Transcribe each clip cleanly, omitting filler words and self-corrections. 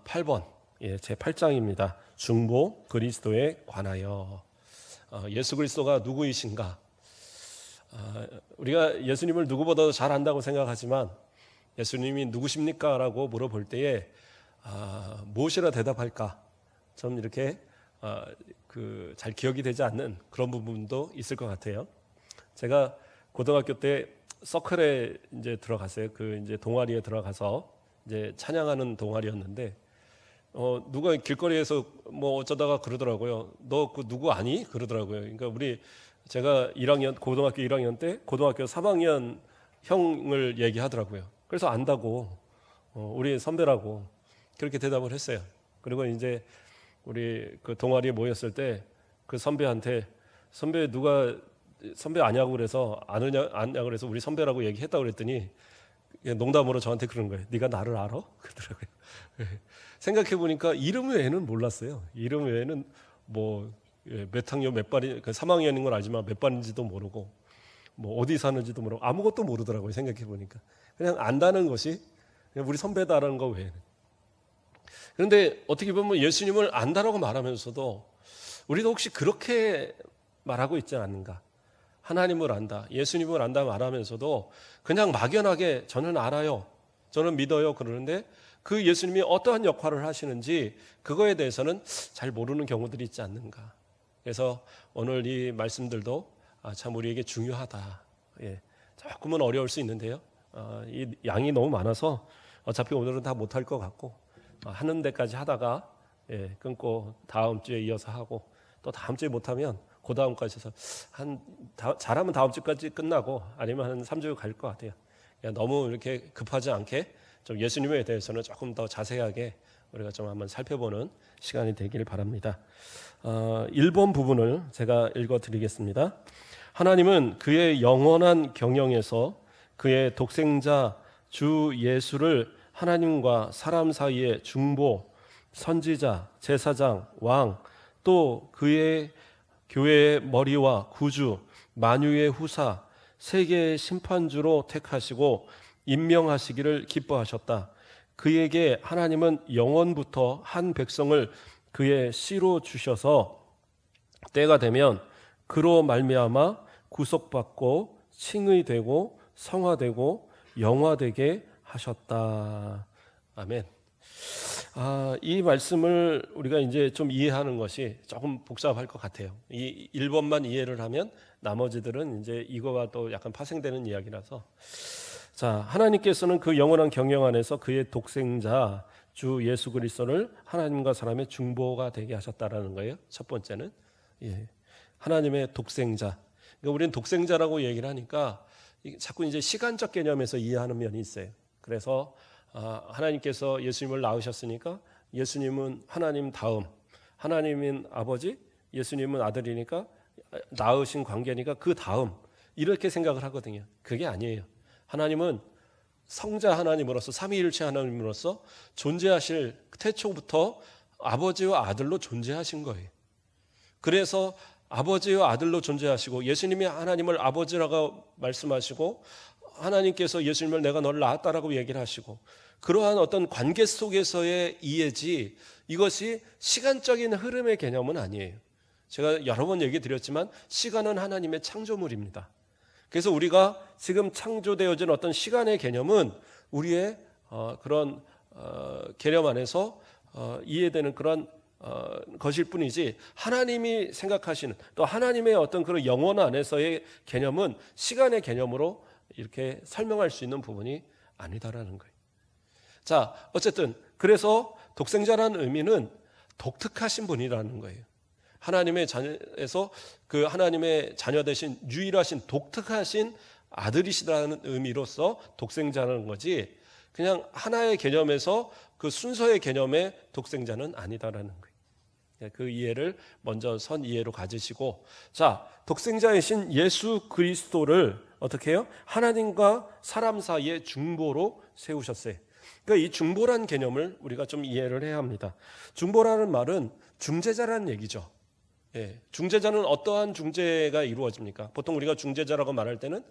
8번 제 8장입니다. 중보 그리스도에 관하여. 예수 그리스도가 누구이신가? 우리가 예수님을 누구보다도 잘 안다고 생각하지만 예수님이 누구십니까? 라고 물어볼 때에 무엇이라 대답할까? 좀 이렇게 잘 기억이 되지 않는 그런 부분도 있을 것 같아요. 제가 고등학교 때 서클에 이제 들어갔어요. 이제 동아리에 들어가서 이제 찬양하는 동아리였는데 누가 길거리에서 뭐 어쩌다가 그러더라고요. 너 그 누구 아니? 그러더라고요. 그러니까 제가 고등학교 1학년 때 고등학교 3학년 형을 얘기하더라고요. 그래서 안다고, 우리 선배라고 그렇게 대답을 했어요. 그리고 이제 우리 그 동아리에 모였을 때 그 선배한테 누가 선배 아냐고 그래서 아냐고 그래서 우리 선배라고 얘기했다고 그랬더니 농담으로 저한테 그런 거예요. 네가 나를 알아? 그러더라고요. 생각해 보니까 이름 외에는 몰랐어요. 이름 외에는 몇 학년 몇 반이 3학년인 걸 알지만 몇 반인지도 모르고 뭐 어디 사는지도 모르고 아무것도 모르더라고요. 생각해 보니까 그냥 안다는 것이 그냥 우리 선배다라는 거 외에는. 그런데 어떻게 보면 예수님을 안다라고 말하면서도 우리도 혹시 그렇게 말하고 있지 않는가? 하나님을 안다, 예수님을 안다 말하면서도 그냥 막연하게 저는 알아요, 저는 믿어요 그러는데 그 예수님이 어떠한 역할을 하시는지 그거에 대해서는 잘 모르는 경우들이 있지 않는가. 그래서 오늘 이 말씀들도 참 우리에게 중요하다. 조금은 어려울 수 있는데요. 이 양이 너무 많아서 어차피 오늘은 다 못할 것 같고 하는 데까지 하다가 끊고 다음 주에 이어서 하고 또 다음 주에 못하면 그 다음까지 해서 잘하면 다음 주까지 끝나고 아니면 한 3주 갈 것 같아요. 너무 이렇게 급하지 않게 좀 예수님에 대해서는 조금 더 자세하게 우리가 좀 한번 살펴보는 시간이 되기를 바랍니다. 1번 부분을 제가 읽어드리겠습니다. 하나님은 그의 영원한 경영에서 그의 독생자 주 예수를 하나님과 사람 사이의 중보, 선지자, 제사장, 왕, 또 그의 교회의 머리와 구주, 만유의 후사, 세계의 심판주로 택하시고 임명하시기를 기뻐하셨다. 그에게 하나님은 영원부터 한 백성을 그의 씨로 주셔서 때가 되면 그로 말미암아 구속받고 칭의되고 성화되고 영화되게 하셨다. 아멘. 이 말씀을 우리가 이제 좀 이해하는 것이 조금 복잡할 것 같아요. 이 1번만 이해를 하면 나머지들은 이제 이거와 또 약간 파생되는 이야기라서. 자, 하나님께서는 그 영원한 경영 안에서 그의 독생자 주 예수 그리스도를 하나님과 사람의 중보가 되게 하셨다라는 거예요. 첫 번째는 하나님의 독생자. 그러니까 우리는 독생자라고 얘기를 하니까 자꾸 이제 시간적 개념에서 이해하는 면이 있어요. 그래서 하나님께서 예수님을 낳으셨으니까 예수님은 하나님 다음, 하나님인 아버지, 예수님은 아들이니까 낳으신 관계니까 그 다음, 이렇게 생각을 하거든요. 그게 아니에요. 하나님은 성자 하나님으로서, 삼위일체 하나님으로서 존재하실 태초부터 아버지와 아들로 존재하신 거예요. 그래서 아버지와 아들로 존재하시고 예수님이 하나님을 아버지라고 말씀하시고 하나님께서 예수님을 내가 너를 낳았다라고 얘기를 하시고 그러한 어떤 관계 속에서의 이해지 이것이 시간적인 흐름의 개념은 아니에요. 제가 여러 번 얘기 드렸지만 시간은 하나님의 창조물입니다. 그래서 우리가 지금 창조되어진 어떤 시간의 개념은 우리의 그런 개념 안에서 이해되는 그런 것일 뿐이지 하나님이 생각하시는 또 하나님의 어떤 그런 영원 안에서의 개념은 시간의 개념으로 이렇게 설명할 수 있는 부분이 아니다라는 거예요. 자, 어쨌든 그래서 독생자라는 의미는 독특하신 분이라는 거예요. 하나님의 자녀에서 그 하나님의 자녀 되신 유일하신 독특하신 아들이시라는 의미로서 독생자라는 거지 그냥 하나의 개념에서 그 순서의 개념의 독생자는 아니다라는 거예요. 그 이해를 먼저 선 이해로 가지시고 자, 독생자이신 예수 그리스도를 어떻게 해요? 하나님과 사람 사이의 중보로 세우셨어요. 그러니까 이 중보란 개념을 우리가 좀 이해를 해야 합니다. 중보라는 말은 중재자라는 얘기죠. 중재자는 어떠한 중재가 이루어집니까? 보통 우리가 중재자라고 말할 때는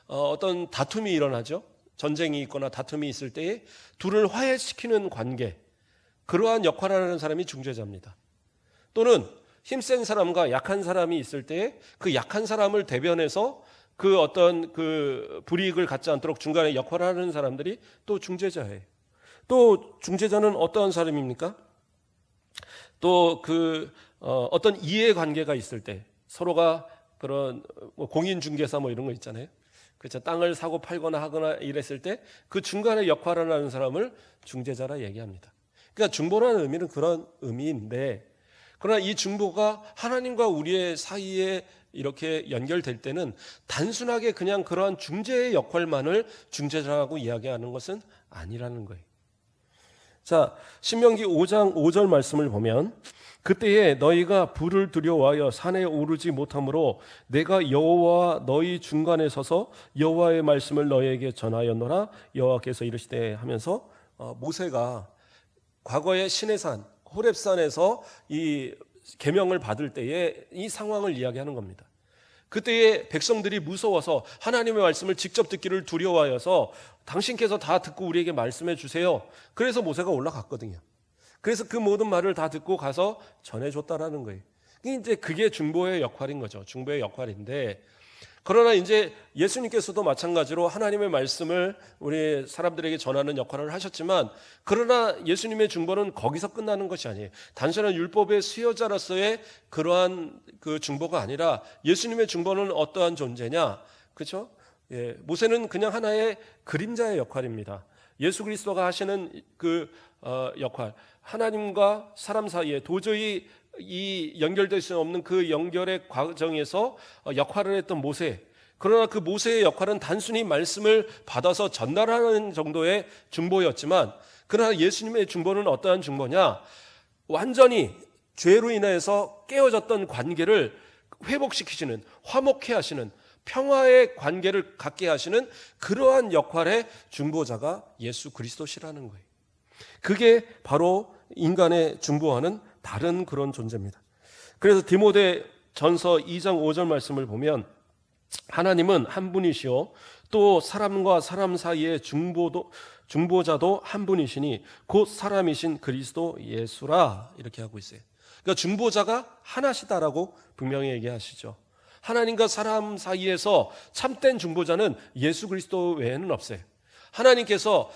어떤 다툼이 일어나죠. 전쟁이 있거나 다툼이 있을 때에 둘을 화해시키는 관계, 그러한 역할을 하는 사람이 중재자입니다. 또는 힘센 사람과 약한 사람이 있을 때 그 약한 사람을 대변해서 그 어떤 그 불이익을 갖지 않도록 중간에 역할을 하는 사람들이 또 중재자예요. 또 중재자는 어떠한 사람입니까? 또 어떤 이해관계가 있을 때 서로가 그런 공인중개사 이런 거 있잖아요. 그렇죠. 땅을 사고 팔거나 하거나 이랬을 때 그 중간에 역할을 하는 사람을 중재자라 얘기합니다. 그러니까 중보라는 의미는 그런 의미인데, 그러나 이 중보가 하나님과 우리의 사이에 이렇게 연결될 때는 단순하게 그냥 그러한 중재의 역할만을 중재자라고 이야기하는 것은 아니라는 거예요. 자, 신명기 5장 5절 말씀을 보면, 그때에 너희가 불을 두려워하여 산에 오르지 못하므로 내가 여호와와 너희 중간에 서서 여호와의 말씀을 너희에게 전하였노라 여호와께서 이르시되 하면서 모세가 과거의 시내산 호렙산에서 이 계명을 받을 때에 이 상황을 이야기하는 겁니다. 그때에 백성들이 무서워서 하나님의 말씀을 직접 듣기를 두려워하여서 당신께서 다 듣고 우리에게 말씀해 주세요. 그래서 모세가 올라갔거든요. 그래서 그 모든 말을 다 듣고 가서 전해줬다라는 거예요. 이제 그게 중보의 역할인 거죠. 중보의 역할인데, 그러나 이제 예수님께서도 마찬가지로 하나님의 말씀을 우리 사람들에게 전하는 역할을 하셨지만, 그러나 예수님의 중보는 거기서 끝나는 것이 아니에요. 단순한 율법의 수여자로서의 그러한 그 중보가 아니라 예수님의 중보는 어떠한 존재냐, 그렇죠? 예, 모세는 그냥 하나의 그림자의 역할입니다. 예수 그리스도가 하시는 역할, 하나님과 사람 사이에 도저히 이 연결될 수 없는 그 연결의 과정에서 역할을 했던 모세. 그러나 그 모세의 역할은 단순히 말씀을 받아서 전달하는 정도의 중보였지만, 그러나 예수님의 중보는 어떠한 중보냐? 완전히 죄로 인해서 깨어졌던 관계를 회복시키시는, 화목해 하시는, 평화의 관계를 갖게 하시는 그러한 역할의 중보자가 예수 그리스도시라는 거예요. 그게 바로 인간의 중보와는 다른 그런 존재입니다. 그래서 디모데 전서 2장 5절 말씀을 보면, 하나님은 한 분이시요 또 사람과 사람 사이의 중보자도 한 분이시니 곧 사람이신 그리스도 예수라, 이렇게 하고 있어요. 그러니까 중보자가 하나시다라고 분명히 얘기하시죠. 하나님과 사람 사이에서 참된 중보자는 예수 그리스도 외에는 없어요. 하나님께서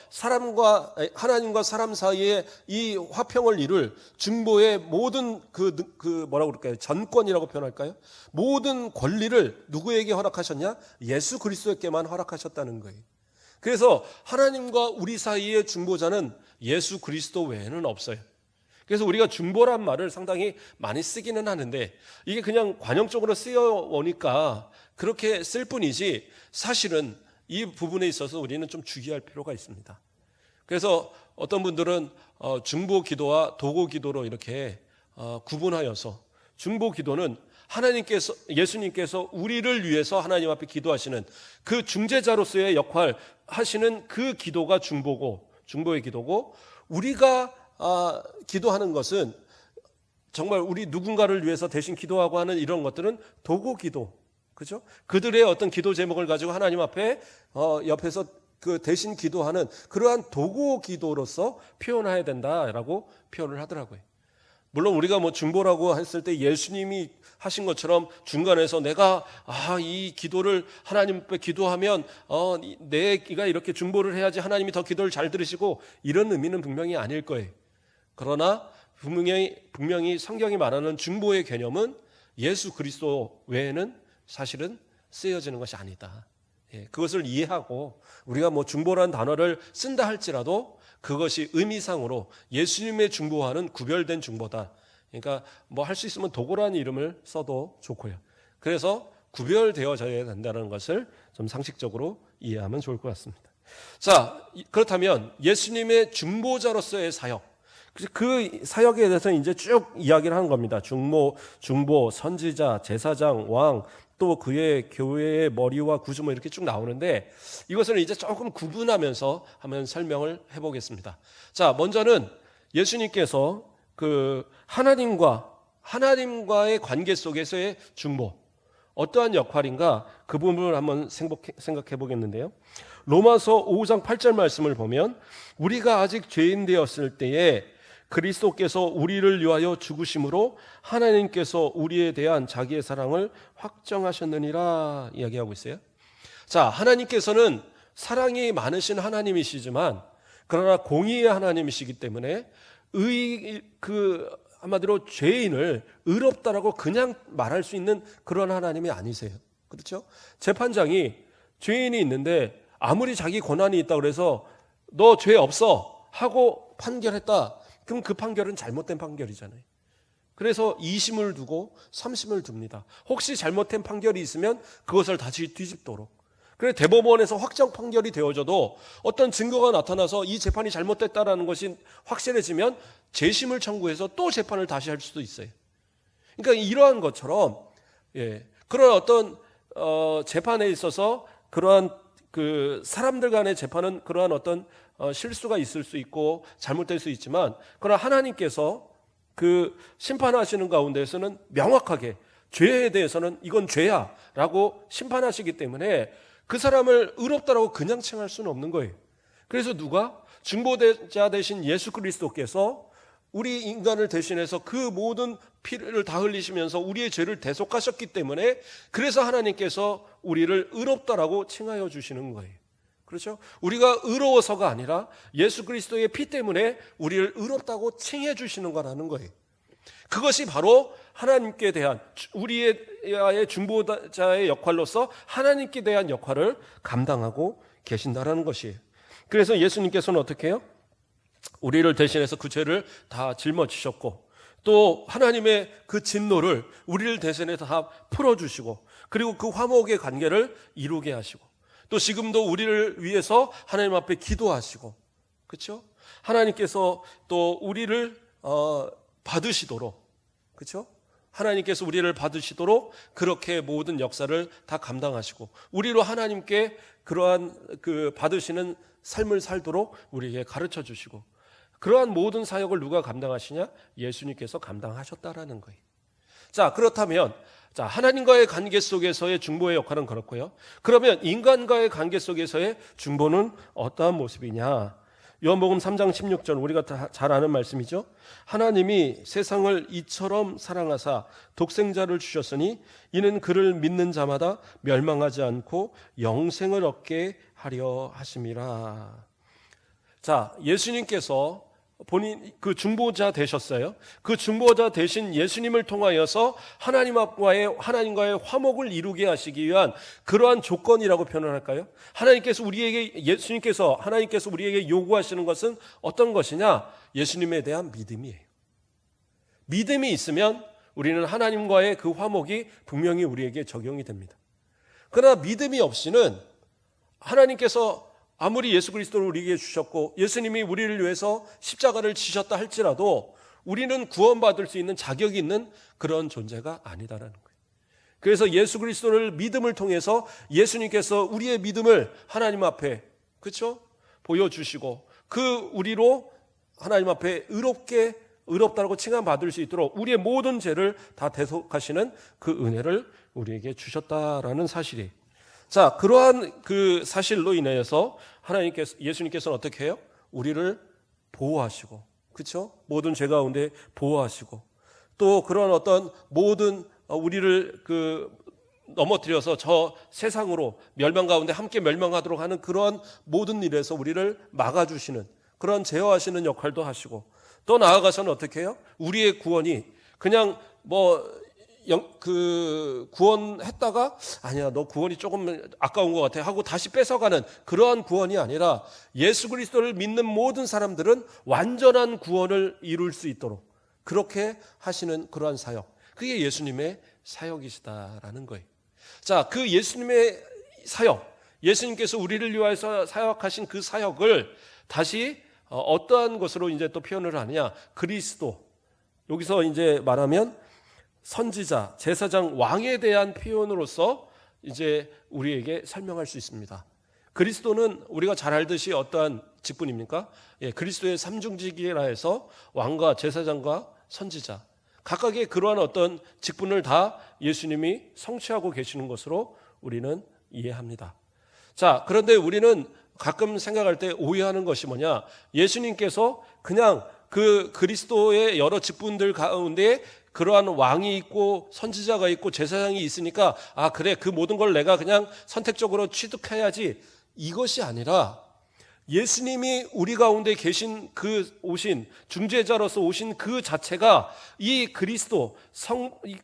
하나님과 사람 사이에 이 화평을 이룰 중보의 모든 뭐라고 그럴까요? 전권이라고 표현할까요? 모든 권리를 누구에게 허락하셨냐? 예수 그리스도에게만 허락하셨다는 거예요. 그래서 하나님과 우리 사이의 중보자는 예수 그리스도 외에는 없어요. 그래서 우리가 중보란 말을 상당히 많이 쓰기는 하는데, 이게 그냥 관용적으로 쓰여오니까 그렇게 쓸 뿐이지, 사실은 이 부분에 있어서 우리는 좀 주의할 필요가 있습니다. 그래서 어떤 분들은 중보 기도와 도고 기도로 이렇게 구분하여서, 중보 기도는 예수님께서 우리를 위해서 하나님 앞에 기도하시는 그 중재자로서의 역할 하시는 그 기도가 중보의 기도고, 우리가 기도하는 것은 정말 우리 누군가를 위해서 대신 기도하고 하는 이런 것들은 도고 기도, 그죠? 그들의 어떤 기도 제목을 가지고 하나님 앞에 옆에서 그 대신 기도하는 그러한 도구 기도로서 표현해야 된다라고 표현을 하더라고요. 물론 우리가 중보라고 했을 때 예수님이 하신 것처럼 중간에서 내가 이 기도를 하나님 앞에 기도하면 내가 이렇게 중보를 해야지 하나님이 더 기도를 잘 들으시고, 이런 의미는 분명히 아닐 거예요. 그러나 분명히 성경이 말하는 중보의 개념은 예수 그리스도 외에는 사실은 쓰여지는 것이 아니다. 그것을 이해하고 우리가 중보라는 단어를 쓴다 할지라도 그것이 의미상으로 예수님의 중보와는 구별된 중보다. 그러니까 할 수 있으면 도고라는 이름을 써도 좋고요. 그래서 구별되어져야 된다는 것을 좀 상식적으로 이해하면 좋을 것 같습니다. 자, 그렇다면 예수님의 중보자로서의 사역, 그 사역에 대해서 이제 쭉 이야기를 하는 겁니다. 중보, 선지자, 제사장, 왕, 또 그의 교회의 머리와 구주 이렇게 쭉 나오는데, 이것을 이제 조금 구분하면서 한번 설명을 해보겠습니다. 자, 먼저는 예수님께서 하나님과의 관계 속에서의 중보, 어떠한 역할인가, 그 부분을 한번 생각해 보겠는데요. 로마서 5장 8절 말씀을 보면, 우리가 아직 죄인 되었을 때에 그리스도께서 우리를 위하여 죽으심으로 하나님께서 우리에 대한 자기의 사랑을 확정하셨느니라 이야기하고 있어요. 자, 하나님께서는 사랑이 많으신 하나님이시지만 그러나 공의의 하나님이시기 때문에 한마디로 죄인을 의롭다라고 그냥 말할 수 있는 그런 하나님이 아니세요. 그렇죠? 재판장이 죄인이 있는데 아무리 자기 권한이 있다고 그래서 너 죄 없어 하고 판결했다. 그럼 그 판결은 잘못된 판결이잖아요. 그래서 2심을 두고 3심을 둡니다. 혹시 잘못된 판결이 있으면 그것을 다시 뒤집도록. 그래 대법원에서 확정 판결이 되어져도 어떤 증거가 나타나서 이 재판이 잘못됐다라는 것이 확실해지면 재심을 청구해서 또 재판을 다시 할 수도 있어요. 그러니까 이러한 것처럼 그런 어떤 재판에 있어서 그러한 그 사람들 간의 재판은 그러한 어떤 실수가 있을 수 있고 잘못될 수 있지만 그러나 하나님께서 그 심판하시는 가운데에서는 명확하게 죄에 대해서는 이건 죄야 라고 심판하시기 때문에 그 사람을 의롭다라고 그냥 칭할 수는 없는 거예요. 그래서 누가? 중보자 되신 예수 그리스도께서 우리 인간을 대신해서 그 모든 피를 다 흘리시면서 우리의 죄를 대속하셨기 때문에 그래서 하나님께서 우리를 의롭다라고 칭하여 주시는 거예요. 그렇죠? 우리가 의로워서가 아니라 예수 그리스도의 피 때문에 우리를 의롭다고 칭해 주시는 거라는 거예요. 그것이 바로 하나님께 대한 우리의 중보자의 역할로서 하나님께 대한 역할을 감당하고 계신다라는 것이에요. 그래서 예수님께서는 어떻게 해요? 우리를 대신해서 그 죄를 다 짊어지셨고 또 하나님의 그 진노를 우리를 대신해서 다 풀어주시고 그리고 그 화목의 관계를 이루게 하시고 또 지금도 우리를 위해서 하나님 앞에 기도하시고 그렇죠? 하나님께서 또 우리를 받으시도록 그렇죠? 하나님께서 우리를 받으시도록 그렇게 모든 역사를 다 감당하시고 우리로 하나님께 그러한 그 받으시는 삶을 살도록 우리에게 가르쳐 주시고 그러한 모든 사역을 누가 감당하시냐? 예수님께서 감당하셨다라는 거예요. 자, 그렇다면 하나님과의 관계 속에서의 중보의 역할은 그렇고요. 그러면 인간과의 관계 속에서의 중보는 어떠한 모습이냐? 요한복음 3장 16절 우리가 다 잘 아는 말씀이죠. 하나님이 세상을 이처럼 사랑하사 독생자를 주셨으니 이는 그를 믿는 자마다 멸망하지 않고 영생을 얻게 하려 하심이라. 자, 예수님께서 본인 그 중보자 되셨어요. 그 중보자 되신 예수님을 통하여서 하나님과의 화목을 이루게 하시기 위한 그러한 조건이라고 표현할까요? 예수님께서 우리에게 요구하시는 것은 어떤 것이냐? 예수님에 대한 믿음이에요. 믿음이 있으면 우리는 하나님과의 그 화목이 분명히 우리에게 적용이 됩니다. 그러나 믿음이 없이는 하나님께서 아무리 예수 그리스도를 우리에게 주셨고 예수님이 우리를 위해서 십자가를 지셨다 할지라도 우리는 구원받을 수 있는 자격이 있는 그런 존재가 아니다라는 거예요. 그래서 예수 그리스도를 믿음을 통해서 예수님께서 우리의 믿음을 하나님 앞에 그렇죠? 보여주시고 그 우리로 하나님 앞에 의롭다고 칭함받을 수 있도록 우리의 모든 죄를 다 대속하시는 그 은혜를 우리에게 주셨다라는 사실이에요. 자, 그러한 그 사실로 인해서 예수님께서는 어떻게 해요? 우리를 보호하시고, 그렇죠? 모든 죄 가운데 보호하시고, 또 그런 어떤 모든 우리를 넘어뜨려서 저 세상으로 멸망 가운데 함께 멸망하도록 하는 그러한 모든 일에서 우리를 막아주시는 그런 제어하시는 역할도 하시고, 또 나아가서는 어떻게 해요? 우리의 구원이 그냥 구원했다가 아니야 너 구원이 조금 아까운 것 같아 하고 다시 뺏어가는 그러한 구원이 아니라 예수 그리스도를 믿는 모든 사람들은 완전한 구원을 이룰 수 있도록 그렇게 하시는 그러한 사역, 그게 예수님의 사역이시다라는 거예요. 자, 그 예수님의 사역, 예수님께서 우리를 위하여서 사역하신 그 사역을 다시 어떠한 것으로 이제 또 표현을 하느냐? 그리스도, 여기서 이제 말하면 선지자, 제사장, 왕에 대한 표현으로서 이제 우리에게 설명할 수 있습니다. 그리스도는 우리가 잘 알듯이 어떠한 직분입니까? 그리스도의 삼중직이라 해서 왕과 제사장과 선지자, 각각의 그러한 어떤 직분을 다 예수님이 성취하고 계시는 것으로 우리는 이해합니다. 자, 그런데 우리는 가끔 생각할 때 오해하는 것이 뭐냐? 예수님께서 그냥 그 그리스도의 여러 직분들 가운데 그러한 왕이 있고 선지자가 있고 제사장이 있으니까 그래, 그 모든 걸 내가 그냥 선택적으로 취득해야지, 이것이 아니라 예수님이 우리 가운데 계신 오신 중재자로서 오신 그 자체가 이 그리스도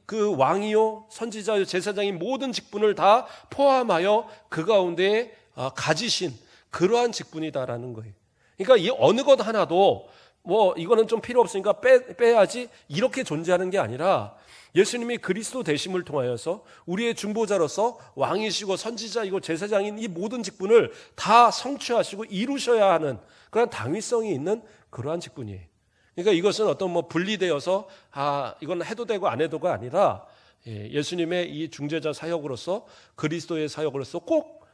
그 왕이요 선지자요 제사장인 모든 직분을 다 포함하여 그 가운데 가지신 그러한 직분이다라는 거예요. 그러니까 이 어느 것 하나도 이거는 좀 필요 없으니까 빼야지 이렇게 존재하는 게 아니라, 예수님이 그리스도 되심을 통하여서 우리의 중보자로서 왕이시고 선지자이고 제사장인 이 모든 직분을 다 성취하시고 이루셔야 하는 그런 당위성이 있는 그러한 직분이에요. 그러니까 이것은 어떤 분리되어서 이건 해도 되고 안 해도가 아니라, 예수님의 이 중재자 사역으로서 그리스도의 사역으로서 꼭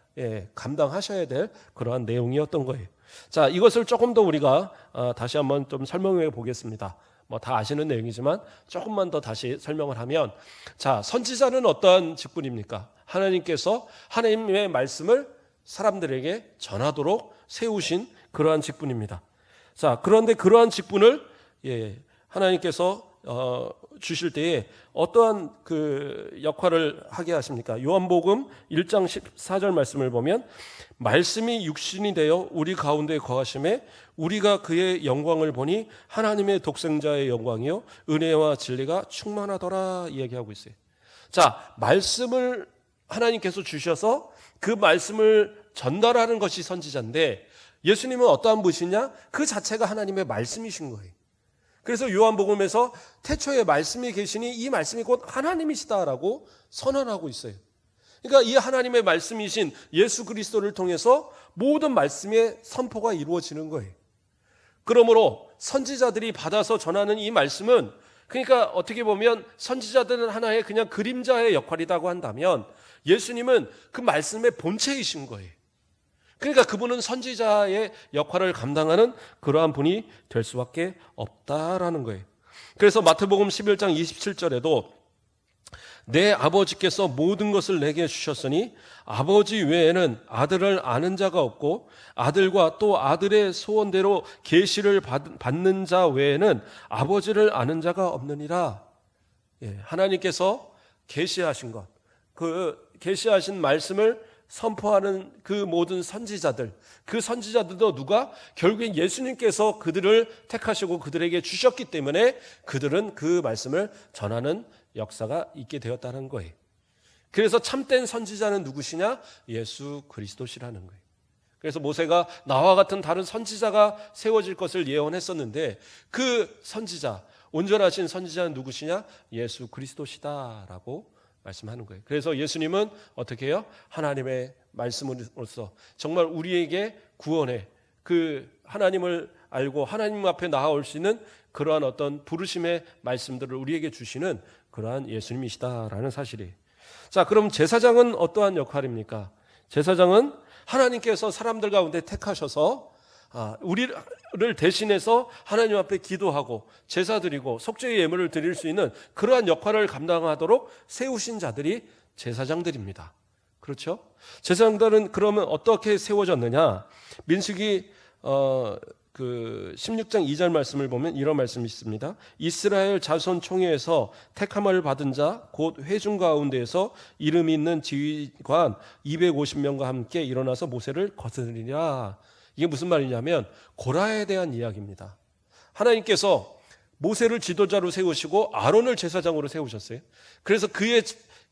감당하셔야 될 그러한 내용이었던 거예요. 자, 이것을 조금 더 우리가 다시 한번 좀 설명해 보겠습니다. 다 아시는 내용이지만 조금만 더 다시 설명을 하면, 자, 선지자는 어떠한 직분입니까? 하나님께서 하나님의 말씀을 사람들에게 전하도록 세우신 그러한 직분입니다. 자, 그런데 그러한 직분을 하나님께서 주실 때에 어떠한 그 역할을 하게 하십니까? 요한복음 1장 14절 말씀을 보면, 말씀이 육신이 되어 우리 가운데 거하심에 우리가 그의 영광을 보니 하나님의 독생자의 영광이요 은혜와 진리가 충만하더라, 이야기하고 있어요. 자, 말씀을 하나님께서 주셔서 그 말씀을 전달하는 것이 선지자인데, 예수님은 어떠한 분이시냐? 그 자체가 하나님의 말씀이신 거예요. 그래서 요한복음에서 태초에 말씀이 계시니 이 말씀이 곧 하나님이시다라고 선언하고 있어요. 그러니까 이 하나님의 말씀이신 예수 그리스도를 통해서 모든 말씀의 선포가 이루어지는 거예요. 그러므로 선지자들이 받아서 전하는 이 말씀은, 그러니까 어떻게 보면 선지자들은 하나의 그냥 그림자의 역할이라고 한다면, 예수님은 그 말씀의 본체이신 거예요. 그러니까 그분은 선지자의 역할을 감당하는 그러한 분이 될 수밖에 없다라는 거예요. 그래서 마태복음 11장 27절에도 내 아버지께서 모든 것을 내게 주셨으니 아버지 외에는 아들을 아는 자가 없고 아들과 또 아들의 소원대로 계시를 받는 자 외에는 아버지를 아는 자가 없느니라. 하나님께서 계시하신 것, 그 계시하신 말씀을 선포하는 그 모든 선지자들, 그 선지자들도 누가? 결국엔 예수님께서 그들을 택하시고 그들에게 주셨기 때문에 그들은 그 말씀을 전하는 역사가 있게 되었다는 거예요. 그래서 참된 선지자는 누구시냐? 예수 그리스도시라는 거예요. 그래서 모세가 나와 같은 다른 선지자가 세워질 것을 예언했었는데, 그 선지자, 온전하신 선지자는 누구시냐? 예수 그리스도시다라고 말씀하는 거예요. 그래서 예수님은 어떻게 해요? 하나님의 말씀으로서 정말 우리에게 구원의 그 하나님을 알고 하나님 앞에 나아올 수 있는 그러한 어떤 부르심의 말씀들을 우리에게 주시는 그러한 예수님이시다라는 사실이에요. 자, 그럼 제사장은 어떠한 역할입니까? 제사장은 하나님께서 사람들 가운데 택하셔서 우리를 대신해서 하나님 앞에 기도하고 제사 드리고 속죄의 예물을 드릴 수 있는 그러한 역할을 감당하도록 세우신 자들이 제사장들입니다. 그렇죠? 제사장들은 그러면 어떻게 세워졌느냐? 민수기 16장 2절 말씀을 보면 이런 말씀이 있습니다. 이스라엘 자손 총회에서 택함을 받은 자 곧 회중 가운데에서 이름이 있는 지휘관 250명과 함께 일어나서 모세를 거스르리라. 이게 무슨 말이냐면 고라에 대한 이야기입니다. 하나님께서 모세를 지도자로 세우시고 아론을 제사장으로 세우셨어요. 그래서 그의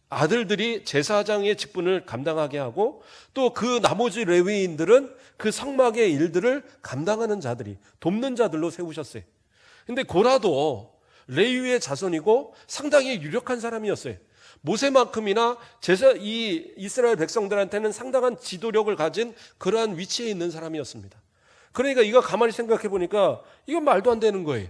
아들들이 제사장의 직분을 감당하게 하고 또 그 나머지 레위인들은 그 성막의 일들을 감당하는 자들이, 돕는 자들로 세우셨어요. 근데 고라도 레위의 자손이고 상당히 유력한 사람이었어요. 모세만큼이나 이 이스라엘 백성들한테는 상당한 지도력을 가진 그러한 위치에 있는 사람이었습니다. 그러니까 이거 가만히 생각해 보니까 이건 말도 안 되는 거예요.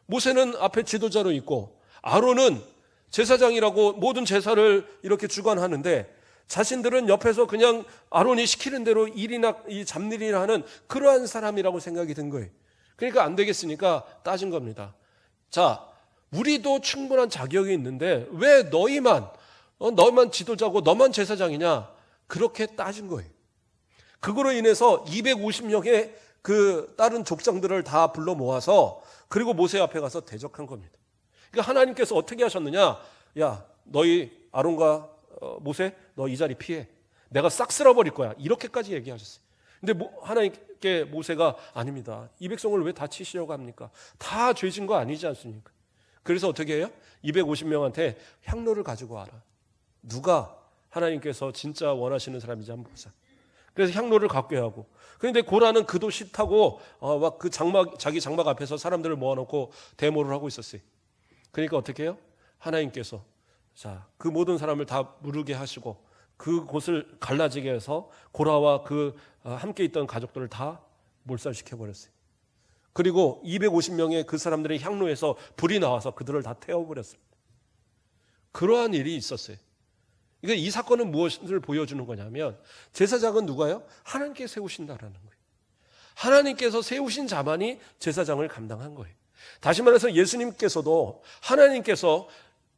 모세는 앞에 지도자로 있고 아론은 제사장이라고 모든 제사를 이렇게 주관하는데 자신들은 옆에서 그냥 아론이 시키는 대로 일이나 이 잡일이나 하는 그러한 사람이라고 생각이 든 거예요. 그러니까 안 되겠으니까 따진 겁니다. 자, 우리도 충분한 자격이 있는데 왜 너희만 지도자고 너만 제사장이냐? 그렇게 따진 거예요. 그거로 인해서 250명의 그 다른 족장들을 다 불러 모아서 그리고 모세 앞에 가서 대적한 겁니다. 그러니까 하나님께서 어떻게 하셨느냐? 야, 너희 아론과 모세, 너 이 자리 피해. 내가 싹 쓸어버릴 거야. 이렇게까지 얘기하셨어요. 근데 하나님께 모세가 아닙니다. 이 백성을 왜 다 치시려고 합니까? 다 죄진 거 아니지 않습니까? 그래서 어떻게 해요? 250명한테 향로를 가지고 와라. 누가 하나님께서 진짜 원하시는 사람인지 한번 보자. 그래서 향로를 갖게 하고. 그런데 고라는 그도 싫다고 막 그 자기 장막 앞에서 사람들을 모아놓고 데모를 하고 있었어요. 그러니까 어떻게 해요? 하나님께서 자, 그 모든 사람을 다 무르게 하시고 그 곳을 갈라지게 해서 고라와 그 함께 있던 가족들을 다 몰살시켜 버렸어요. 그리고 250명의 그 사람들의 향로에서 불이 나와서 그들을 다 태워버렸습니다. 그러한 일이 있었어요. 그러니까 이 사건은 무엇을 보여주는 거냐면 제사장은 누가요? 하나님께 세우신다라는 거예요. 하나님께서 세우신 자만이 제사장을 감당한 거예요. 다시 말해서 예수님께서도 하나님께서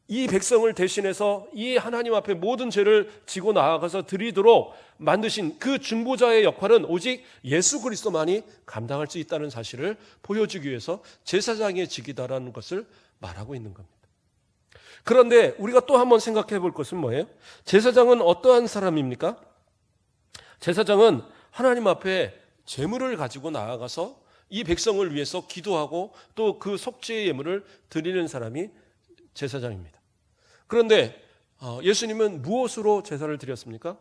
이 백성을 대신해서 이 하나님 앞에 모든 죄를 지고 나아가서 드리도록 만드신 그 중보자의 역할은 오직 예수 그리스도만이 감당할 수 있다는 사실을 보여주기 위해서 제사장의 직이다라는 것을 말하고 있는 겁니다. 그런데 우리가 또 한번 생각해 볼 것은 뭐예요? 제사장은 어떠한 사람입니까? 제사장은 하나님 앞에 제물을 가지고 나아가서 이 백성을 위해서 기도하고 또 그 속죄의 예물을 드리는 사람이 제사장입니다. 그런데 예수님은 무엇으로 제사를 드렸습니까?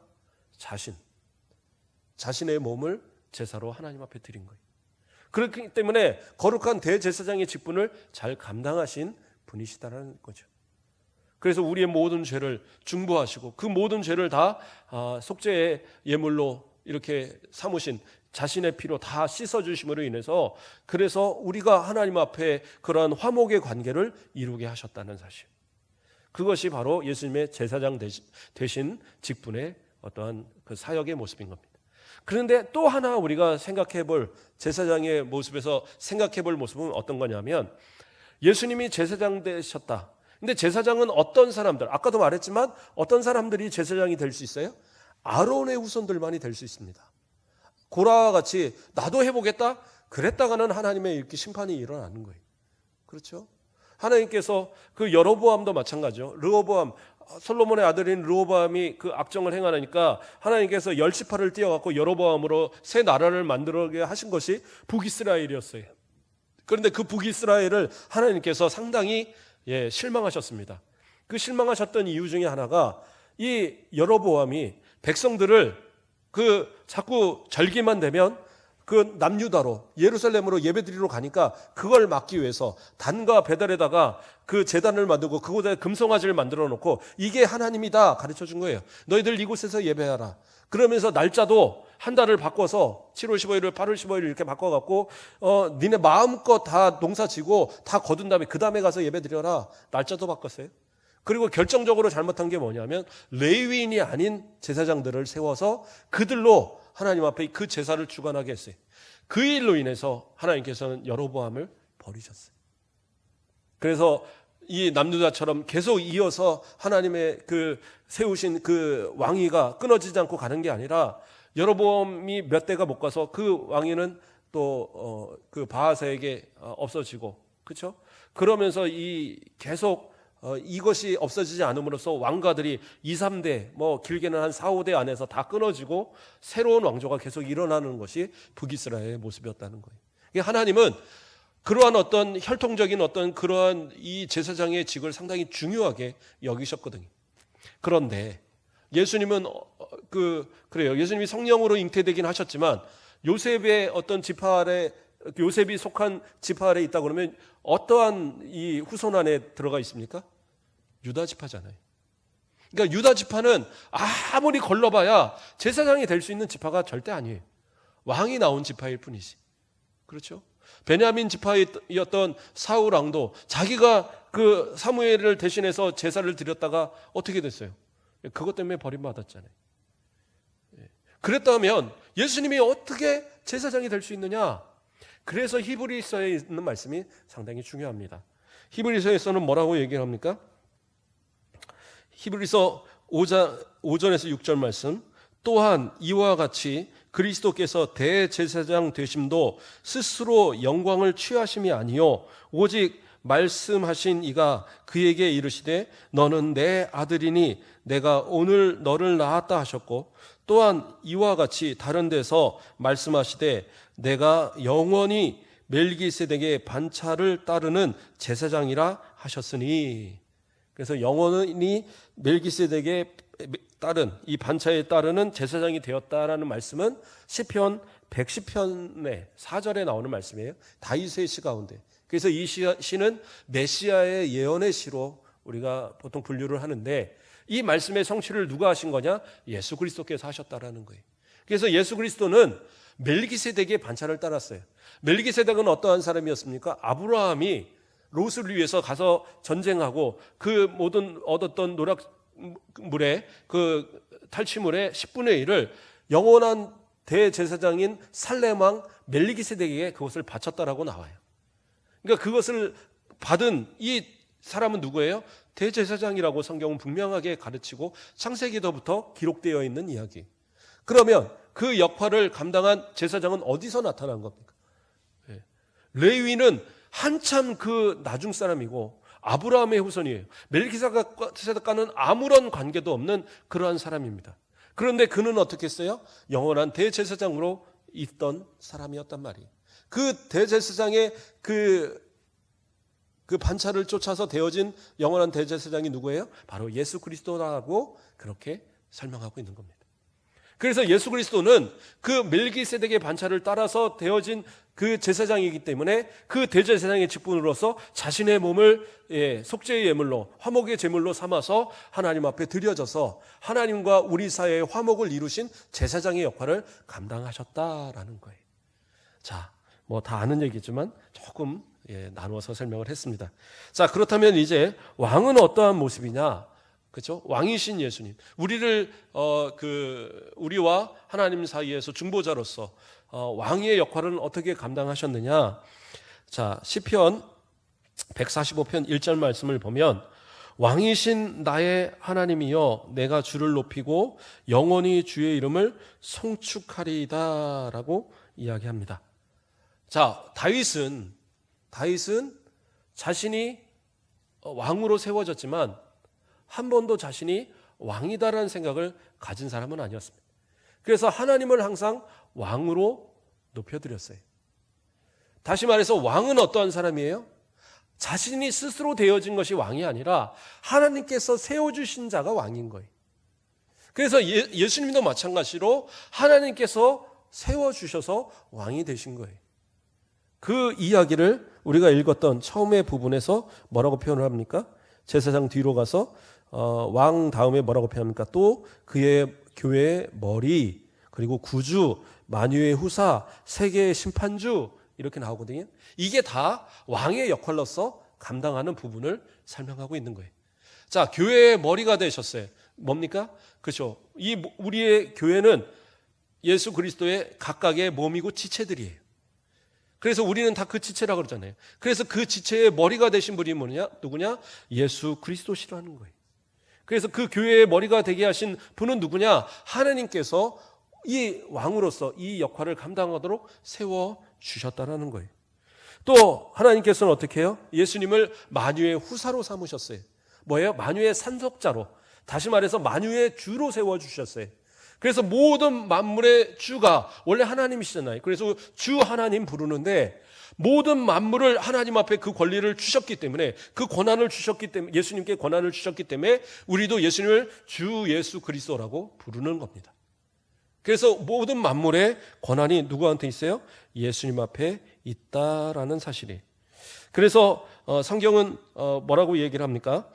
자신의 몸을 제사로 하나님 앞에 드린 거예요. 그렇기 때문에 거룩한 대제사장의 직분을 잘 감당하신 분이시다라는 거죠. 그래서 우리의 모든 죄를 중보하시고 그 모든 죄를 다 속죄의 예물로 이렇게 삼으신 자신의 피로 다 씻어주심으로 인해서 그래서 우리가 하나님 앞에 그러한 화목의 관계를 이루게 하셨다는 사실. 그것이 바로 예수님의 제사장 되신 직분의 어떠한 그 사역의 모습인 겁니다. 그런데 또 하나 우리가 생각해 볼 제사장의 모습에서 생각해 볼 모습은 어떤 거냐면 예수님이 제사장 되셨다. 근데 제사장은 어떤 사람들, 아까도 말했지만 어떤 사람들이 제사장이 될 수 있어요? 아론의 후손들만이 될 수 있습니다. 고라와 같이 나도 해보겠다? 그랬다가는 하나님의 이렇게 심판이 일어나는 거예요. 그렇죠? 하나님께서 그 여로보암도 마찬가지죠. 르호보암, 솔로몬의 아들인 르호보암이 그 악정을 행하니까 하나님께서 열지파를 띄워갖고 여로보암으로 새 나라를 만들게 하신 것이 북이스라엘이었어요. 그런데 그 북이스라엘을 하나님께서 상당히 실망하셨습니다. 그 실망하셨던 이유 중에 하나가 이 여로보암이 백성들을 자꾸 절기만 되면 그 남유다로 예루살렘으로 예배드리러 가니까 그걸 막기 위해서 단과 배달에다가 그 제단을 만들고 그곳에 금송아지를 만들어 놓고 이게 하나님이다 가르쳐 준 거예요. 너희들 이곳에서 예배하라. 그러면서 날짜도 한 달을 바꿔서 7월 15일을 8월 15일 이렇게 바꿔갖고 니네 마음껏 다 농사지고 다 거둔 다음에 그 다음에 가서 예배드려라. 날짜도 바꿨어요. 그리고 결정적으로 잘못한 게 뭐냐면 레위인이 아닌 제사장들을 세워서 그들로 하나님 앞에 그 제사를 주관하게 했어요. 그 일로 인해서 하나님께서는 여로보암을 버리셨어요. 그래서 이 남유다처럼 계속 이어서 하나님의 그 세우신 그 왕위가 끊어지지 않고 가는 게 아니라 여로보암이 몇 대가 못 가서 그 왕위는 또 그 바하세에게 없어지고, 그렇죠? 그러면서 계속 이것이 없어지지 않음으로써 왕가들이 2, 3대 길게는 한 4, 5대 안에서 다 끊어지고 새로운 왕조가 계속 일어나는 것이 북이스라엘의 모습이었다는 거예요. 하나님은 그러한 어떤 혈통적인 어떤 그러한 이 제사장의 직을 상당히 중요하게 여기셨거든요. 그런데 예수님은 그래요. 예수님이 성령으로 잉태되긴 하셨지만 요셉의 어떤 지파 아래, 요셉이 속한 지파 아래 있다 그러면 어떠한 이 후손 안에 들어가 있습니까? 유다 지파잖아요. 그러니까 유다 지파는 아무리 걸러봐야 제사장이 될 수 있는 지파가 절대 아니에요. 왕이 나온 지파일 뿐이지. 그렇죠? 베냐민 지파였던 사울 왕도 자기가 그 사무엘을 대신해서 제사를 드렸다가 어떻게 됐어요? 그것 때문에 버림받았잖아요. 그랬다면 예수님이 어떻게 제사장이 될 수 있느냐? 그래서 히브리서에 있는 말씀이 상당히 중요합니다. 히브리서에서는 뭐라고 얘기를 합니까? 히브리서 5절에서 6절 말씀, 또한 이와 같이 그리스도께서 대제사장 되심도 스스로 영광을 취하심이 아니요 오직 말씀하신 이가 그에게 이르시되 너는 내 아들이니 내가 오늘 너를 낳았다 하셨고, 또한 이와 같이 다른 데서 말씀하시되 내가 영원히 멜기세덱의 반차를 따르는 제사장이라 하셨으니. 그래서 영원히 멜기세덱의 따른 이 반차에 따르는 제사장이 되었다라는 말씀은 시편 110편의 4절에 나오는 말씀이에요. 다윗의 시 가운데. 그래서 이 시는 메시아의 예언의 시로 우리가 보통 분류를 하는데, 이 말씀의 성취를 누가 하신 거냐? 예수 그리스도께서 하셨다라는 거예요. 그래서 예수 그리스도는 멜기세덱의 반차를 따랐어요. 멜기세덱은 어떠한 사람이었습니까? 아브라함이 롯을 위해서 가서 전쟁하고 그 모든 얻었던 노략물의 그 탈취물의 10분의 1을 영원한 대제사장인 살렘왕 멜기세덱에게 그것을 바쳤다라고 나와요. 그러니까 그것을 받은 이 사람은 누구예요? 대제사장이라고 성경은 분명하게 가르치고 창세기부터 기록되어 있는 이야기. 그러면 그 역할을 감당한 제사장은 어디서 나타난 겁니까? 레위는 한참 그 나중 사람이고 아브라함의 후손이에요. 멜기세덱과는 아무런 관계도 없는 그러한 사람입니다. 그런데 그는 어떻게 했어요? 영원한 대제사장으로 있던 사람이었단 말이에요. 그 대제사장의 그 반차를 쫓아서 되어진 영원한 대제사장이 누구예요? 바로 예수 그리스도라고 그렇게 설명하고 있는 겁니다. 그래서 예수 그리스도는 그 멜기세덱의 반차를 따라서 되어진 그 제사장이기 때문에 그 대제사장의 직분으로서 자신의 몸을 속죄의 예물로, 화목의 제물로 삼아서 하나님 앞에 드려져서 하나님과 우리 사이의 화목을 이루신 제사장의 역할을 감당하셨다라는 거예요. 자, 뭐 다 아는 얘기지만 조금 나누어서 설명을 했습니다. 자, 그렇다면 이제 왕은 어떠한 모습이냐? 그렇죠? 왕이신 예수님, 우리를 우리와 하나님 사이에서 중보자로서 왕의 역할은 어떻게 감당하셨느냐? 자, 시편 145편 1절 말씀을 보면 왕이신 나의 하나님이여 내가 주를 높이고 영원히 주의 이름을 송축하리이다라고 이야기합니다. 자, 다윗은 자신이 왕으로 세워졌지만 한 번도 자신이 왕이다라는 생각을 가진 사람은 아니었습니다. 그래서 하나님을 항상 왕으로 높여드렸어요. 다시 말해서 왕은 어떠한 사람이에요? 자신이 스스로 되어진 것이 왕이 아니라 하나님께서 세워주신 자가 왕인 거예요. 그래서 예수님도 마찬가지로 하나님께서 세워주셔서 왕이 되신 거예요. 그 이야기를 우리가 읽었던 처음의 부분에서 뭐라고 표현을 합니까? 제사장 뒤로 가서 왕 다음에 뭐라고 표현합니까? 또 그의 교회의 머리, 그리고 구주, 만유의 후사, 세계의 심판주 이렇게 나오거든요. 이게 다 왕의 역할로서 감당하는 부분을 설명하고 있는 거예요. 자, 교회의 머리가 되셨어요. 뭡니까? 그렇죠. 우리의 교회는 예수 그리스도의 각각의 몸이고 지체들이에요. 그래서 우리는 다 그 지체라고 그러잖아요. 그래서 그 지체의 머리가 되신 분이 누구냐? 예수 그리스도시라는 거예요. 그래서 그 교회의 머리가 되게 하신 분은 누구냐? 하나님께서 이 왕으로서 이 역할을 감당하도록 세워주셨다는 거예요. 또 하나님께서는 어떻게 해요? 예수님을 만유의 후사로 삼으셨어요. 뭐예요? 만유의 산속자로, 다시 말해서 만유의 주로 세워주셨어요. 그래서 모든 만물의 주가 원래 하나님이시잖아요. 그래서 주 하나님 부르는데 모든 만물을 하나님 앞에 그 권리를 주셨기 때문에, 그 권한을 주셨기 때문에, 예수님께 권한을 주셨기 때문에 우리도 예수님을 주 예수 그리스도라고 부르는 겁니다. 그래서 모든 만물의 권한이 누구한테 있어요? 예수님 앞에 있다라는 사실이에요. 그래서 성경은 뭐라고 얘기를 합니까?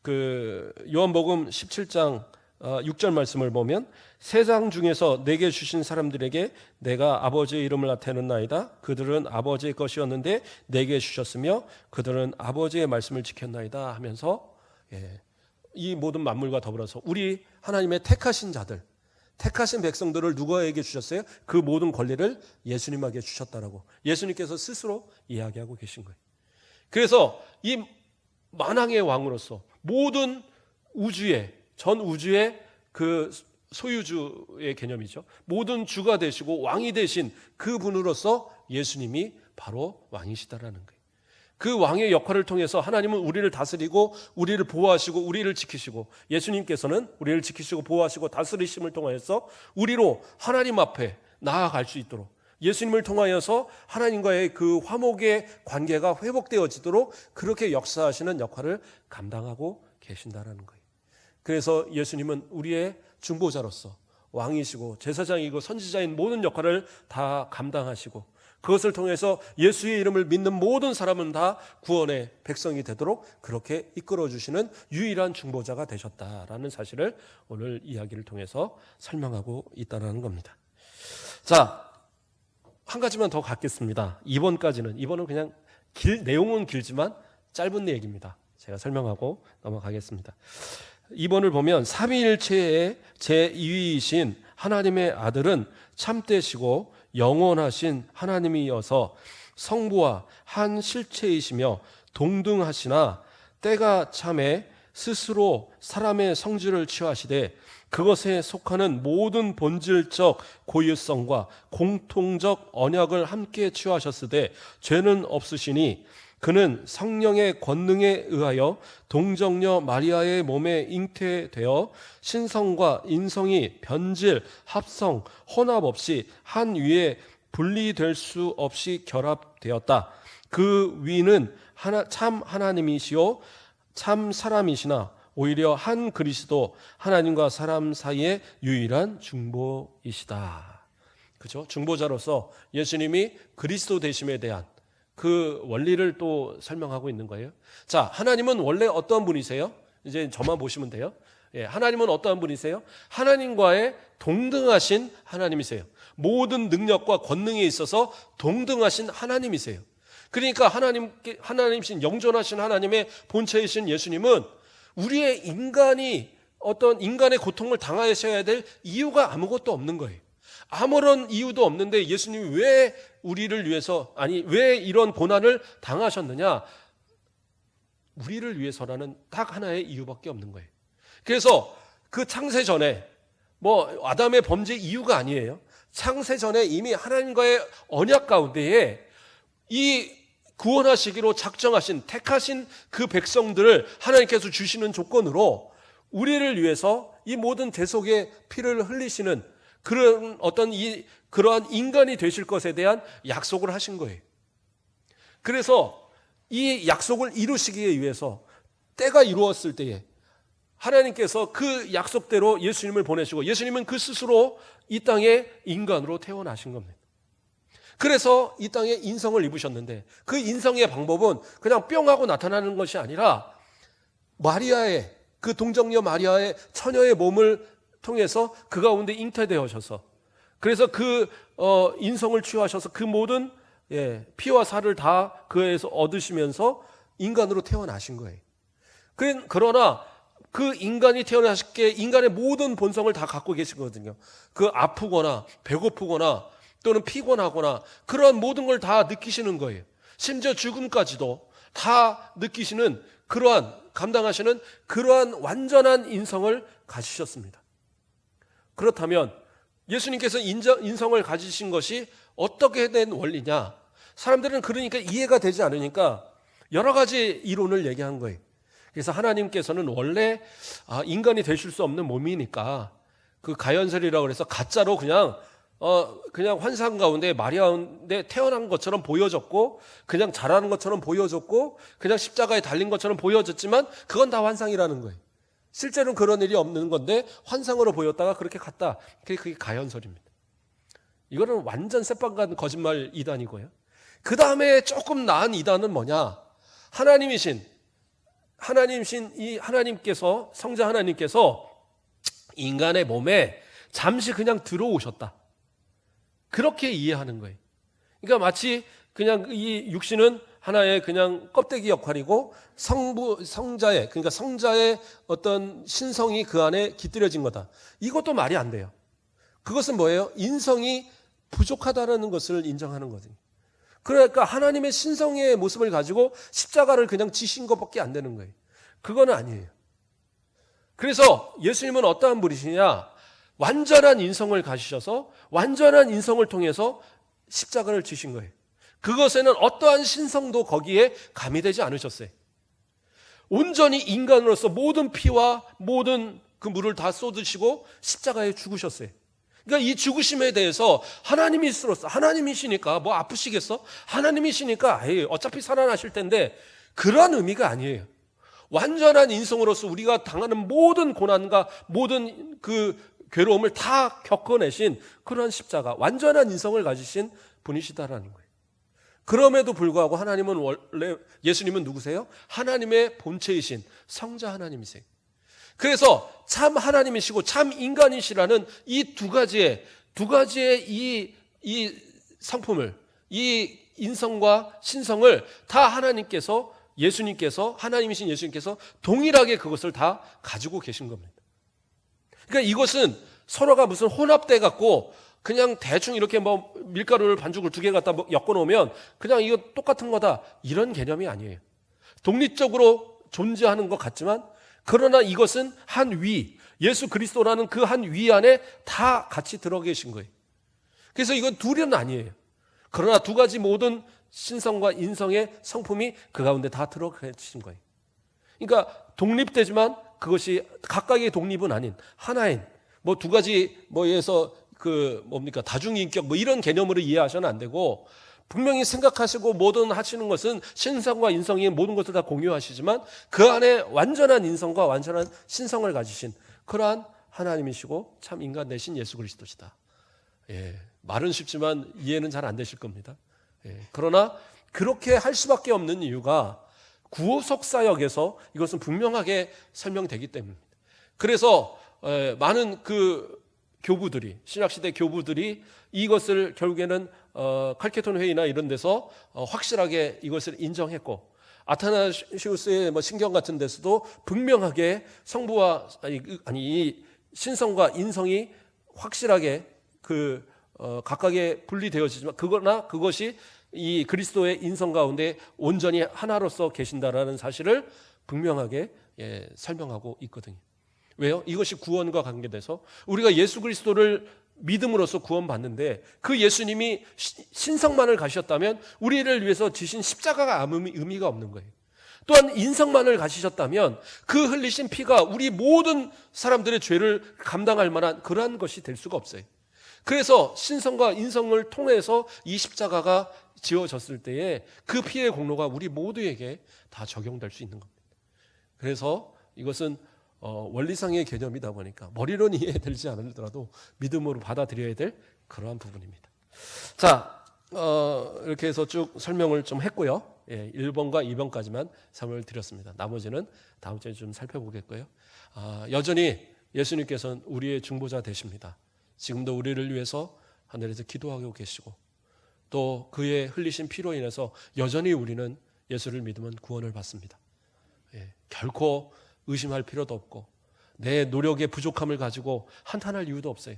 그 요한복음 17장 6절 말씀을 보면 세상 중에서 내게 주신 사람들에게 내가 아버지의 이름을 나타내나이다. 그들은 아버지의 것이었는데 내게 주셨으며 그들은 아버지의 말씀을 지켰나이다 하면서 이 모든 만물과 더불어서 우리 하나님의 택하신 자들, 택하신 백성들을 누구에게 주셨어요? 그 모든 권리를 예수님에게 주셨다라고 예수님께서 스스로 이야기하고 계신 거예요. 그래서 이 만왕의 왕으로서 모든 우주의, 전 우주의 그 소유주의 개념이죠. 모든 주가 되시고 왕이 되신 그 분으로서 예수님이 바로 왕이시다라는 거예요. 그 왕의 역할을 통해서 하나님은 우리를 다스리고 우리를 보호하시고 우리를 지키시고, 예수님께서는 우리를 지키시고 보호하시고 다스리심을 통하여서 우리로 하나님 앞에 나아갈 수 있도록, 예수님을 통하여서 하나님과의 그 화목의 관계가 회복되어지도록 그렇게 역사하시는 역할을 감당하고 계신다라는 거예요. 그래서 예수님은 우리의 중보자로서 왕이시고 제사장이고 선지자인 모든 역할을 다 감당하시고, 그것을 통해서 예수의 이름을 믿는 모든 사람은 다 구원의 백성이 되도록 그렇게 이끌어주시는 유일한 중보자가 되셨다라는 사실을 오늘 이야기를 통해서 설명하고 있다는 겁니다. 자, 한 가지만 더 갖겠습니다. 2번은 그냥 내용은 길지만 짧은 얘기입니다. 제가 설명하고 넘어가겠습니다. 2번을 보면 삼위일체의 제2위이신 하나님의 아들은 참되시고 영원하신 하나님이어서 성부와 한 실체이시며 동등하시나 때가 참에 스스로 사람의 성질을 취하시되 그것에 속하는 모든 본질적 고유성과 공통적 언약을 함께 취하셨으되 죄는 없으시니 그는 성령의 권능에 의하여 동정녀 마리아의 몸에 잉태되어 신성과 인성이 변질, 합성, 혼합 없이 한 위에 분리될 수 없이 결합되었다. 그 위는 참 하나님이시요 참 사람이시나 오히려 한 그리스도, 하나님과 사람 사이의 유일한 중보이시다. 그죠? 중보자로서 예수님이 그리스도 되심에 대한 그 원리를 또 설명하고 있는 거예요. 자, 하나님은 원래 어떤 분이세요? 이제 저만 보시면 돼요. 예, 하나님은 어떠한 분이세요? 하나님과의 동등하신 하나님이세요. 모든 능력과 권능에 있어서 동등하신 하나님이세요. 그러니까 하나님이신 영존하신 하나님의 본체이신 예수님은 우리의 어떤 인간의 고통을 당하셔야 될 이유가 아무것도 없는 거예요. 아무런 이유도 없는데 예수님이 왜 우리를 위해서, 왜 이런 고난을 당하셨느냐? 우리를 위해서라는 딱 하나의 이유밖에 없는 거예요. 그래서 그 창세 전에 아담의 범죄 이유가 아니에요. 창세 전에 이미 하나님과의 언약 가운데에 이 구원하시기로 작정하신, 택하신 그 백성들을 하나님께서 주시는 조건으로 우리를 위해서 이 모든 대속의 피를 흘리시는 그런 그러한 인간이 되실 것에 대한 약속을 하신 거예요. 그래서 이 약속을 이루시기 위해서 때가 이루었을 때에 하나님께서 그 약속대로 예수님을 보내시고, 예수님은 그 스스로 이 땅에 인간으로 태어나신 겁니다. 그래서 이 땅에 인성을 입으셨는데, 그 인성의 방법은 그냥 뿅 하고 나타나는 것이 아니라 마리아의, 그 동정녀 마리아의 처녀의 몸을 통해서 그 가운데 잉태되어셔서, 그래서 그 인성을 취하셔서 그 모든 피와 살을 다 그에서 얻으시면서 인간으로 태어나신 거예요. 그러나 그 인간이 태어나실 게 인간의 모든 본성을 다 갖고 계시거든요. 그 아프거나 배고프거나 또는 피곤하거나 그러한 모든 걸 다 느끼시는 거예요. 심지어 죽음까지도 다 느끼시는, 감당하시는 그러한 완전한 인성을 가지셨습니다. 그렇다면 예수님께서 인성을 가지신 것이 어떻게 된 원리냐? 사람들은 그러니까 이해가 되지 않으니까 여러 가지 이론을 얘기한 거예요. 그래서 하나님께서는 원래 인간이 되실 수 없는 몸이니까 그 가연설이라고 해서 가짜로 그냥 환상 가운데 마리아인데 태어난 것처럼 보여졌고, 그냥 자라는 것처럼 보여졌고, 그냥 십자가에 달린 것처럼 보여졌지만 그건 다 환상이라는 거예요. 실제로는 그런 일이 없는 건데 환상으로 보였다가 그렇게 갔다. 그게 가연설입니다. 이거는 완전 새빨간 거짓말 이단이고요. 그 다음에 조금 나은 이단은 뭐냐? 하나님이신 이 하나님께서, 성자 하나님께서 인간의 몸에 잠시 그냥 들어오셨다. 그렇게 이해하는 거예요. 그러니까 마치 그냥 이 육신은 하나의 그냥 껍데기 역할이고 성자의, 그러니까 성자의 어떤 신성이 그 안에 깃들여진 거다. 이것도 말이 안 돼요. 그것은 뭐예요? 인성이 부족하다는 것을 인정하는 거거든요. 그러니까 하나님의 신성의 모습을 가지고 십자가를 그냥 지신 것밖에 안 되는 거예요. 그거는 아니에요. 그래서 예수님은 어떠한 분이시냐? 완전한 인성을 가지셔서 완전한 인성을 통해서 십자가를 지신 거예요. 그것에는 어떠한 신성도 거기에 가미되지 않으셨어요. 온전히 인간으로서 모든 피와 모든 그 물을 다 쏟으시고 십자가에 죽으셨어요. 그러니까 이 죽으심에 대해서 하나님이시로서, 하나님이시니까 뭐 아프시겠어? 하나님이시니까 어차피 살아나실 텐데, 그런 의미가 아니에요. 완전한 인성으로서 우리가 당하는 모든 고난과 모든 그 괴로움을 다 겪어내신 그런 십자가, 완전한 인성을 가지신 분이시다라는 거예요. 그럼에도 불구하고 하나님은 원래, 예수님은 누구세요? 하나님의 본체이신 성자 하나님이세요. 그래서 참 하나님이시고 참 인간이시라는 이 두 가지의 이 성품을, 이 인성과 신성을 다 하나님께서, 예수님께서, 하나님이신 예수님께서 동일하게 그것을 다 가지고 계신 겁니다. 그러니까 이것은 서로가 무슨 혼합돼 갖고 그냥 대충 이렇게 뭐 밀가루를 반죽을 2개 갖다 엮어 놓으면 그냥 이거 똑같은 거다, 이런 개념이 아니에요. 독립적으로 존재하는 것 같지만, 그러나 이것은 한 위, 예수 그리스도라는 그 한 위 안에 다 같이 들어 계신 거예요. 그래서 이건 둘은 아니에요. 그러나 두 가지 모든 신성과 인성의 성품이 그 가운데 다 들어 계신 거예요. 그러니까 독립되지만 그것이 각각의 독립은 아닌 하나인, 뭐 두 가지 뭐에서 그 뭡니까 다중인격 뭐 이런 개념으로 이해하셔는 안 되고, 분명히 생각하시고 뭐든 하시는 것은 신성과 인성이 모든 것을 다 공유하시지만 그 안에 완전한 인성과 완전한 신성을 가지신 그러한 하나님이시고 참 인간 되신 예수 그리스도시다. 말은 쉽지만 이해는 잘 안 되실 겁니다. 그러나 그렇게 할 수밖에 없는 이유가 구속 사역에서 이것은 분명하게 설명되기 때문입니다. 그래서 많은 그 교부들이, 신약시대 교부들이 이것을 결국에는 칼케톤 회의나 이런 데서 확실하게 이것을 인정했고, 아타나시우스의 뭐 신경 같은 데서도 분명하게 성부와 이 신성과 인성이 확실하게 그 각각의 분리되어지지만 그러나 그것이 이 그리스도의 인성 가운데 온전히 하나로서 계신다라는 사실을 분명하게 설명하고 있거든요. 왜요? 이것이 구원과 관계돼서 우리가 예수 그리스도를 믿음으로써 구원받는데, 그 예수님이 신성만을 가셨다면 우리를 위해서 지신 십자가가 아무 의미가 없는 거예요. 또한 인성만을 가지셨다면 그 흘리신 피가 우리 모든 사람들의 죄를 감당할 만한 그러한 것이 될 수가 없어요. 그래서 신성과 인성을 통해서 이 십자가가 지어졌을 때에 그 피의 공로가 우리 모두에게 다 적용될 수 있는 겁니다. 그래서 이것은 원리상의 개념이다 보니까 머리로는 이해되지 않으더라도 믿음으로 받아들여야 될 그러한 부분입니다. 자, 이렇게 해서 쭉 설명을 좀 했고요. 1번과 2번까지만 설명을 드렸습니다. 나머지는 다음 주에 좀 살펴보겠고요. 여전히 예수님께서는 우리의 중보자 되십니다. 지금도 우리를 위해서 하늘에서 기도하고 계시고, 또 그의 흘리신 피로 인해서 여전히 우리는 예수를 믿으면 구원을 받습니다. 결코 의심할 필요도 없고, 내 노력의 부족함을 가지고 한탄할 이유도 없어요.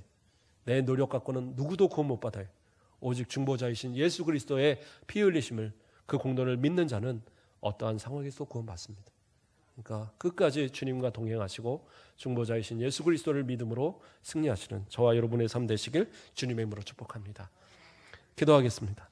내 노력 갖고는 누구도 구원 못 받아요. 오직 중보자이신 예수 그리스도의 피 흘리심을, 그 공로를 믿는 자는 어떠한 상황에서도 구원받습니다. 그러니까 끝까지 주님과 동행하시고 중보자이신 예수 그리스도를 믿음으로 승리하시는 저와 여러분의 삶 되시길 주님의 이름으로 축복합니다. 기도하겠습니다.